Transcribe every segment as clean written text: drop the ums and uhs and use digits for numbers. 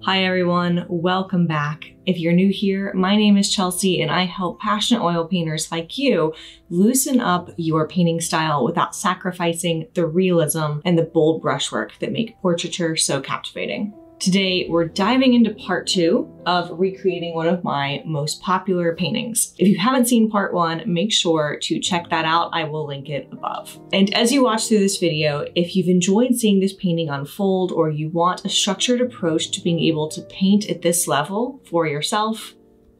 Hi everyone, welcome back. If you're new here, my name is Chelsea and I help passionate oil painters like you loosen up your painting style without sacrificing the realism and the bold brushwork that make portraiture so captivating. Today, we're diving into part 2 of recreating one of my most popular paintings. If you haven't seen part 1, make sure to check that out. I will link it above. And as you watch through this video, if you've enjoyed seeing this painting unfold or you want a structured approach to being able to paint at this level for yourself,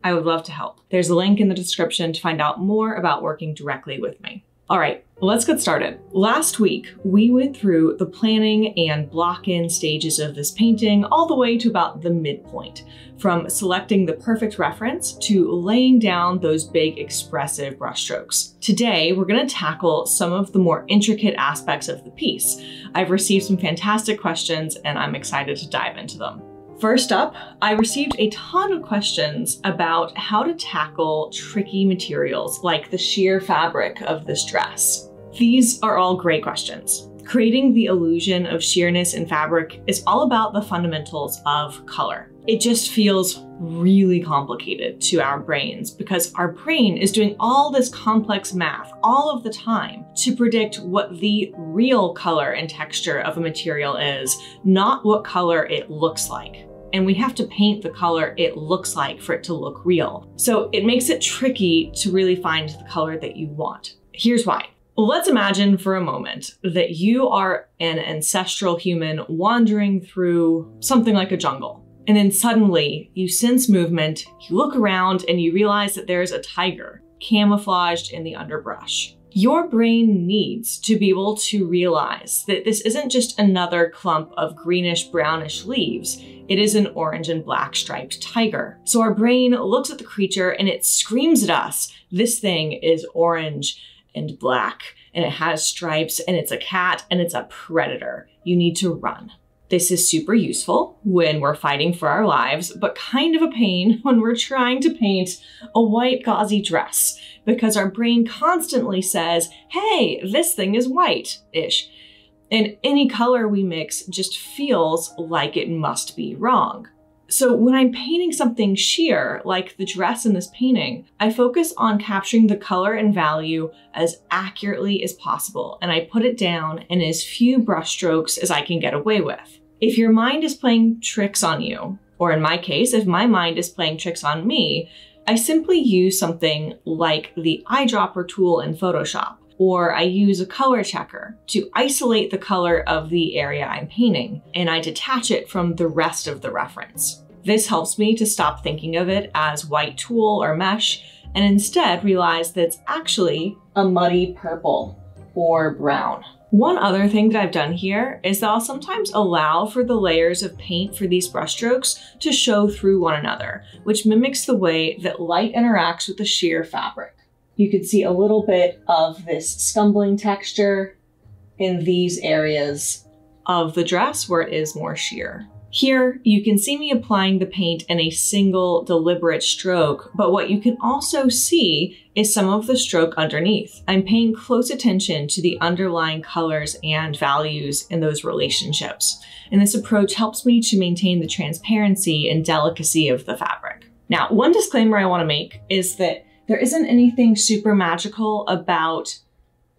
I would love to help. There's a link in the description to find out more about working directly with me. All right, let's get started. Last week, we went through the planning and block-in stages of this painting all the way to about the midpoint, from selecting the perfect reference to laying down those big expressive brushstrokes. Today, we're gonna tackle some of the more intricate aspects of the piece. I've received some fantastic questions and I'm excited to dive into them. First up, I received a ton of questions about how to tackle tricky materials like the sheer fabric of this dress. These are all great questions. Creating the illusion of sheerness in fabric is all about the fundamentals of color. It just feels really complicated to our brains because our brain is doing all this complex math all of the time to predict what the real color and texture of a material is, not what color it looks like. And we have to paint the color it looks like for it to look real. So it makes it tricky to really find the color that you want. Here's why. Let's imagine for a moment that you are an ancestral human wandering through something like a jungle. And then suddenly you sense movement, you look around and you realize that there's a tiger camouflaged in the underbrush. Your brain needs to be able to realize that this isn't just another clump of greenish brownish leaves. It is an orange and black striped tiger. So our brain looks at the creature and it screams at us, this thing is orange and black and it has stripes and it's a cat and it's a predator. You need to run. This is super useful when we're fighting for our lives, but kind of a pain when we're trying to paint a white gauzy dress because our brain constantly says, hey, this thing is white-ish. And any color we mix just feels like it must be wrong. So when I'm painting something sheer, like the dress in this painting, I focus on capturing the color and value as accurately as possible, and I put it down in as few brushstrokes as I can get away with. If your mind is playing tricks on you, or in my case, if my mind is playing tricks on me, I simply use something like the eyedropper tool in Photoshop, or I use a color checker to isolate the color of the area I'm painting, and I detach it from the rest of the reference. This helps me to stop thinking of it as white tulle or mesh, and instead realize that it's actually a muddy purple or brown. One other thing that I've done here is that I'll sometimes allow for the layers of paint for these brushstrokes to show through one another, which mimics the way that light interacts with the sheer fabric. You can see a little bit of this scumbling texture in these areas of the dress where it is more sheer. Here, you can see me applying the paint in a single deliberate stroke, but what you can also see is some of the stroke underneath. I'm paying close attention to the underlying colors and values in those relationships. And this approach helps me to maintain the transparency and delicacy of the fabric. Now, one disclaimer I want to make is that there isn't anything super magical about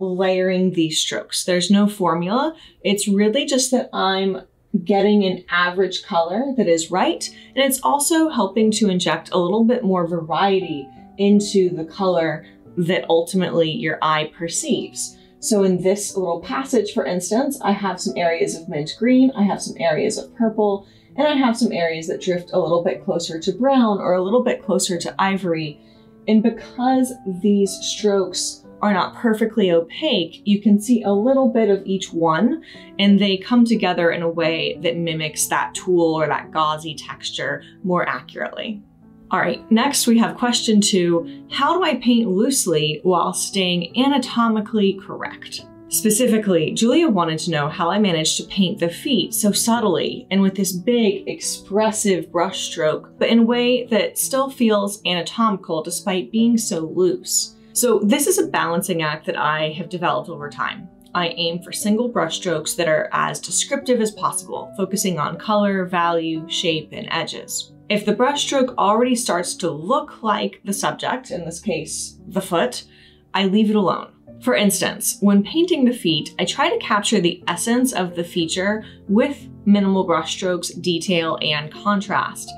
layering these strokes. There's no formula. It's really just that I'm getting an average color that is right, and it's also helping to inject a little bit more variety into the color that ultimately your eye perceives. So in this little passage, for instance, I have some areas of mint green, I have some areas of purple, and I have some areas that drift a little bit closer to brown or a little bit closer to ivory. And because these strokes are not perfectly opaque, you can see a little bit of each one, and they come together in a way that mimics that tulle or that gauzy texture more accurately. All right, next we have question 2, how do I paint loosely while staying anatomically correct? Specifically, Julia wanted to know how I managed to paint the feet so subtly and with this big, expressive brush stroke, but in a way that still feels anatomical despite being so loose. So this is a balancing act that I have developed over time. I aim for single brushstrokes that are as descriptive as possible, focusing on color, value, shape, and edges. If the brushstroke already starts to look like the subject, in this case, the foot, I leave it alone. For instance, when painting the feet, I try to capture the essence of the feature with minimal brushstrokes, detail, and contrast.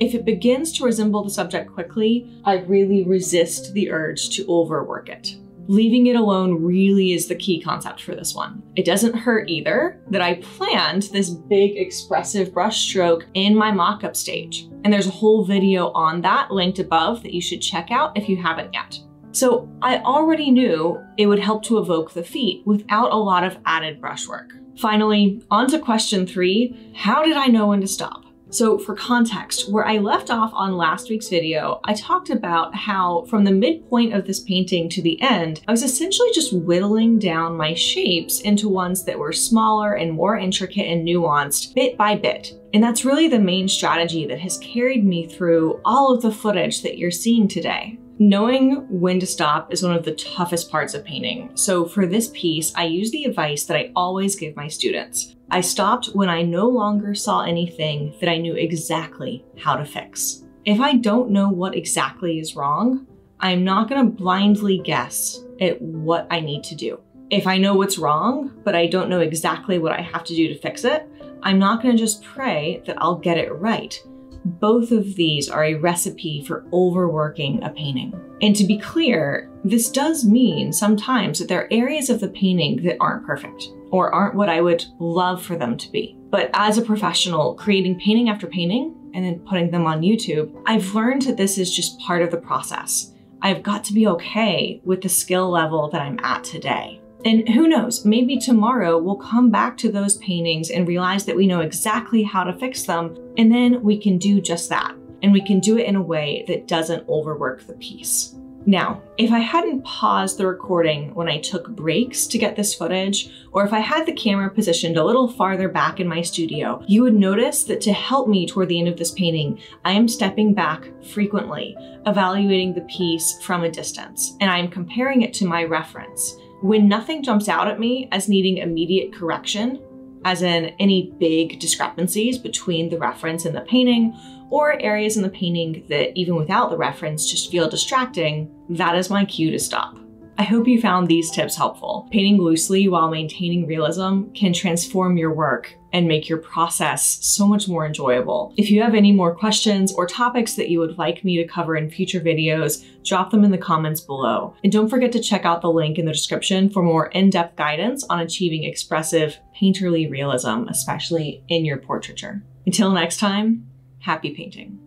If it begins to resemble the subject quickly, I really resist the urge to overwork it. Leaving it alone really is the key concept for this one. It doesn't hurt either that I planned this big expressive brushstroke in my mock-up stage. And there's a whole video on that linked above that you should check out if you haven't yet. So I already knew it would help to evoke the feet without a lot of added brushwork. Finally, on to question 3, how did I know when to stop? So for context, where I left off on last week's video, I talked about how from the midpoint of this painting to the end, I was essentially just whittling down my shapes into ones that were smaller and more intricate and nuanced bit by bit. And that's really the main strategy that has carried me through all of the footage that you're seeing today. Knowing when to stop is one of the toughest parts of painting. So for this piece, I use the advice that I always give my students. I stopped when I no longer saw anything that I knew exactly how to fix. If I don't know what exactly is wrong, I'm not going to blindly guess at what I need to do. If I know what's wrong, but I don't know exactly what I have to do to fix it, I'm not going to just pray that I'll get it right. Both of these are a recipe for overworking a painting. And to be clear, this does mean sometimes that there are areas of the painting that aren't perfect or aren't what I would love for them to be. But as a professional, creating painting after painting and then putting them on YouTube, I've learned that this is just part of the process. I've got to be okay with the skill level that I'm at today. And who knows, maybe tomorrow we'll come back to those paintings and realize that we know exactly how to fix them, and then we can do just that. And we can do it in a way that doesn't overwork the piece. Now, if I hadn't paused the recording when I took breaks to get this footage, or if I had the camera positioned a little farther back in my studio, you would notice that to help me toward the end of this painting, I am stepping back frequently, evaluating the piece from a distance, and I'm comparing it to my reference. When nothing jumps out at me as needing immediate correction, as in any big discrepancies between the reference and the painting, or areas in the painting that even without the reference just feel distracting, that is my cue to stop. I hope you found these tips helpful. Painting loosely while maintaining realism can transform your work and make your process so much more enjoyable. If you have any more questions or topics that you would like me to cover in future videos, drop them in the comments below. And don't forget to check out the link in the description for more in-depth guidance on achieving expressive, painterly realism, especially in your portraiture. Until next time, happy painting.